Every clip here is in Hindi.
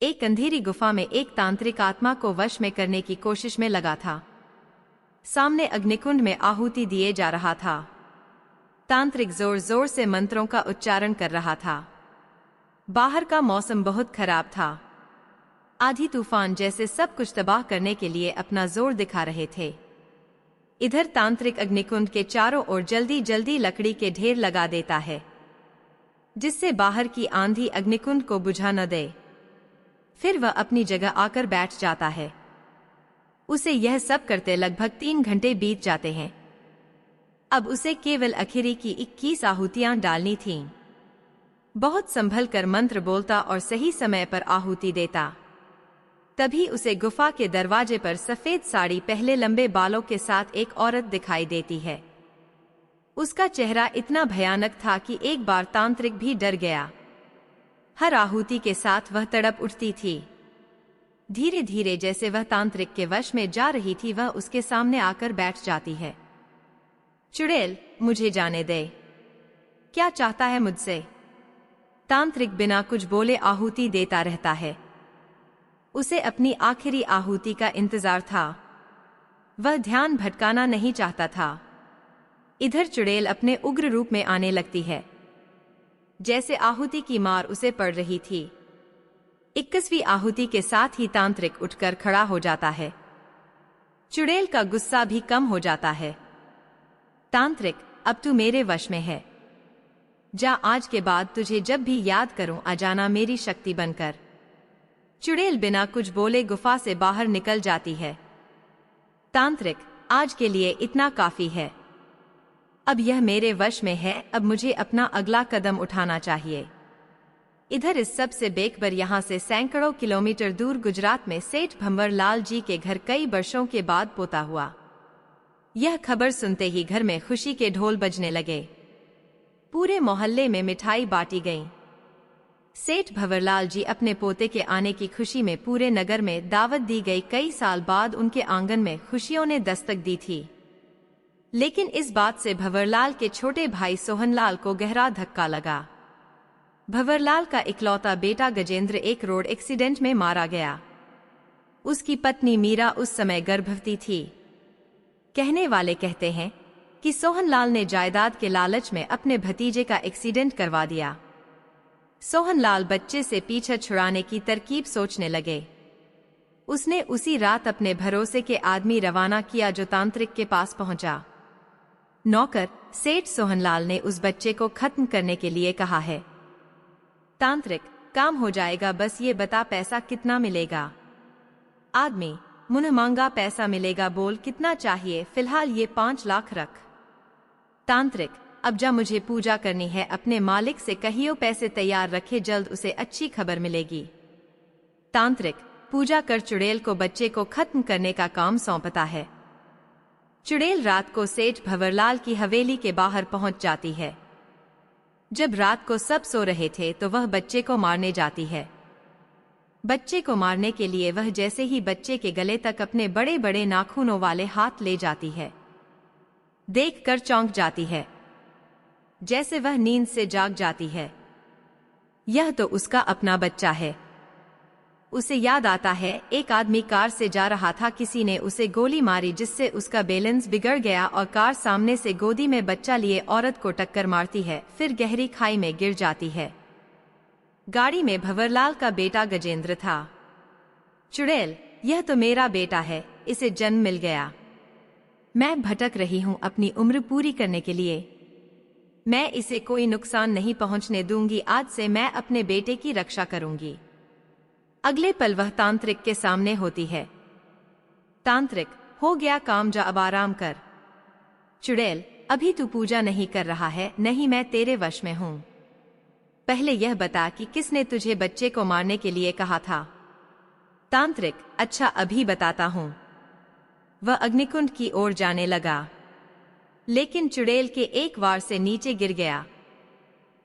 एक अंधेरी गुफा में एक तांत्रिक आत्मा को वश में करने की कोशिश में लगा था। सामने अग्निकुंड में आहुति दिए जा रहा था। तांत्रिक जोर जोर से मंत्रों का उच्चारण कर रहा था। बाहर का मौसम बहुत खराब था। आंधी तूफान जैसे सब कुछ तबाह करने के लिए अपना जोर दिखा रहे थे। इधर तांत्रिक अग्निकुंड के चारों ओर जल्दी जल्दी लकड़ी के ढेर लगा देता है, जिससे बाहर की आंधी अग्निकुंड को बुझा न दे। फिर वह अपनी जगह आकर बैठ जाता है। उसे यह सब करते लगभग 3 घंटे बीत जाते हैं। अब उसे केवल आखिरी की 21 आहुतियां डालनी थीं। बहुत संभल कर मंत्र बोलता और सही समय पर आहुति देता। तभी उसे गुफा के दरवाजे पर सफेद साड़ी पहले लंबे बालों के साथ एक औरत दिखाई देती है। उसका चेहरा इतना भयानक था कि एक बार तांत्रिक भी डर गया। हर आहुति के साथ वह तड़प उठती थी। धीरे धीरे जैसे वह तांत्रिक के वश में जा रही थी, वह उसके सामने आकर बैठ जाती है। चुड़ैल, मुझे जाने दे। क्या चाहता है मुझसे? तांत्रिक बिना कुछ बोले आहुति देता रहता है। उसे अपनी आखिरी आहुति का इंतजार था। वह ध्यान भटकाना नहीं चाहता था। इधर चुड़ैल अपने उग्र रूप में आने लगती है। जैसे आहुति की मार उसे पड़ रही थी। 21वीं आहुति के साथ ही तांत्रिक उठकर खड़ा हो जाता है। चुड़ैल का गुस्सा भी कम हो जाता है। तांत्रिक, अब तू मेरे वश में है। जा, आज के बाद तुझे जब भी याद करूं आ जाना मेरी शक्ति बनकर। चुड़ैल बिना कुछ बोले गुफा से बाहर निकल जाती है। तांत्रिक, आज के लिए इतना काफी है। अब यह मेरे वश में है। अब मुझे अपना अगला कदम उठाना चाहिए। इधर इस सब से बेखबर यहाँ से सैकड़ों किलोमीटर दूर गुजरात में सेठ भंवरलाल जी के घर कई वर्षों के बाद पोता हुआ। यह खबर सुनते ही घर में खुशी के ढोल बजने लगे। पूरे मोहल्ले में मिठाई बांटी गई। सेठ भंवरलाल जी अपने पोते के आने की खुशी में पूरे नगर में दावत दी गई। कई साल बाद उनके आंगन में खुशियों ने दस्तक दी थी। लेकिन इस बात से भंवरलाल के छोटे भाई सोहनलाल को गहरा धक्का लगा। भंवरलाल का इकलौता बेटा गजेंद्र एक रोड एक्सीडेंट में मारा गया। उसकी पत्नी मीरा उस समय गर्भवती थी। कहने वाले कहते हैं कि सोहनलाल ने जायदाद के लालच में अपने भतीजे का एक्सीडेंट करवा दिया। सोहनलाल बच्चे से पीछा छुड़ाने की तरकीब सोचने लगे। उसने उसी रात अपने भरोसे के आदमी रवाना किया, जो तांत्रिक के पास पहुंचा। नौकर सेठ सोहनलाल ने उस बच्चे को खत्म करने के लिए कहा है। तांत्रिक, काम हो जाएगा, बस ये बता पैसा कितना मिलेगा? आदमी, मुंह मांगा पैसा मिलेगा, बोल कितना चाहिए? फिलहाल ये 5 लाख रख। तांत्रिक, अब जा, मुझे पूजा करनी है। अपने मालिक से कहियो पैसे तैयार रखे, जल्द उसे अच्छी खबर मिलेगी। तांत्रिक पूजा कर चुड़ैल को बच्चे को खत्म करने का काम सौंपता है। चुड़ैल रात को सेठ भंवरलाल की हवेली के बाहर पहुंच जाती है। जब रात को सब सो रहे थे तो वह बच्चे को मारने जाती है। बच्चे को मारने के लिए वह जैसे ही बच्चे के गले तक अपने बड़े बड़े नाखूनों वाले हाथ ले जाती है, देखकर चौंक जाती है। जैसे वह नींद से जाग जाती है। यह तो उसका अपना बच्चा है। उसे याद आता है, एक आदमी कार से जा रहा था, किसी ने उसे गोली मारी जिससे उसका बैलेंस बिगड़ गया और कार सामने से गोदी में बच्चा लिए औरत को टक्कर मारती है, फिर गहरी खाई में गिर जाती है। गाड़ी में भंवरलाल का बेटा गजेंद्र था। चुड़ैल, यह तो मेरा बेटा है, इसे जन्म मिल गया। मैं भटक रही हूँ अपनी उम्र पूरी करने के लिए। मैं इसे कोई नुकसान नहीं पहुँचने दूंगी। आज से मैं अपने बेटे की रक्षा करूंगी। अगले पल वह तांत्रिक के सामने होती है। तांत्रिक, हो गया काम, जा अब आराम कर। चुड़ैल, अभी तू पूजा नहीं कर रहा है? नहीं, मैं तेरे वश में हूँ। पहले यह बता कि किसने तुझे बच्चे को मारने के लिए कहा था? तांत्रिक, अच्छा अभी बताता हूँ। वह अग्निकुंड की ओर जाने लगा, लेकिन चुड़ैल के एक वार से नीचे गिर गया।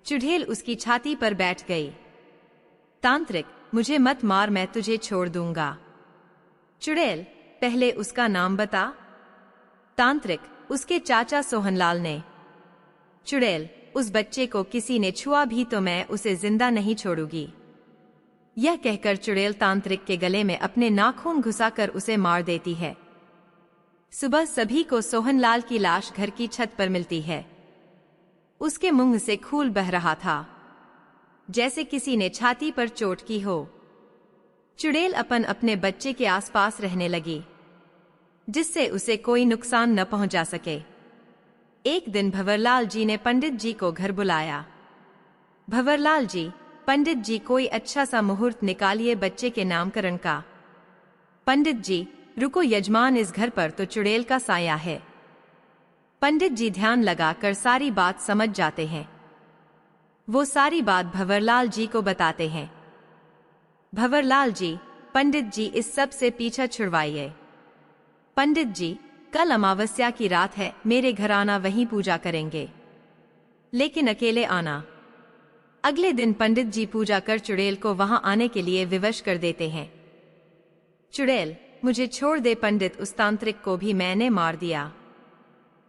चुड़ैल उसकी छाती पर बैठ गई। तांत्रिक, मुझे मत मार, मैं तुझे छोड़ दूंगा। चुड़ैल, पहले उसका नाम बता। तांत्रिक, उसके चाचा सोहनलाल ने। चुड़ैल, उस बच्चे को किसी ने छुआ भी तो मैं उसे जिंदा नहीं छोड़ूंगी। यह कहकर चुड़ैल तांत्रिक के गले में अपने नाखून घुसाकर उसे मार देती है। सुबह सभी को सोहनलाल की लाश घर की छत पर मिलती है। उसके मुंह से खून बह रहा था, जैसे किसी ने छाती पर चोट की हो। चुड़ैल अपने बच्चे के आसपास रहने लगी, जिससे उसे कोई नुकसान न पहुंचा सके। एक दिन भंवरलाल जी ने पंडित जी को घर बुलाया। भंवरलाल जी, पंडित जी कोई अच्छा सा मुहूर्त निकालिए बच्चे के नामकरण का। पंडित जी, रुको यजमान, इस घर पर तो चुड़ैल का साया है। पंडित जी ध्यान लगाकर सारी बात समझ जाते हैं। वो सारी बात भंवरलाल जी को बताते हैं। भंवरलाल जी, पंडित जी इस सब से पीछा छुड़वाइए। पंडित जी, कल अमावस्या की रात है, मेरे घर आना, वहीं पूजा करेंगे, लेकिन अकेले आना। अगले दिन पंडित जी पूजा कर चुड़ैल को वहां आने के लिए विवश कर देते हैं। चुड़ैल, मुझे छोड़ दे पंडित, उस तांत्रिक को भी मैंने मार दिया।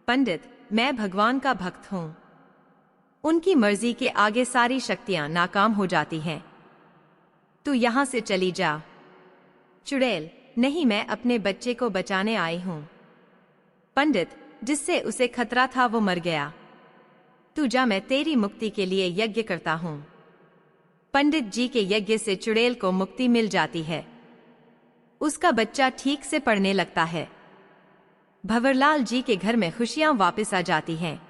पंडित, मैं भगवान का भक्त हूं, उनकी मर्जी के आगे सारी शक्तियां नाकाम हो जाती हैं। तू यहां से चली जा। चुड़ैल, नहीं, मैं अपने बच्चे को बचाने आई हूं। पंडित, जिससे उसे खतरा था वो मर गया। तू जा, मैं तेरी मुक्ति के लिए यज्ञ करता हूं। पंडित जी के यज्ञ से चुड़ैल को मुक्ति मिल जाती है। उसका बच्चा ठीक से पढ़ने लगता है। भंवरलाल जी के घर में खुशियां वापस आ जाती हैं।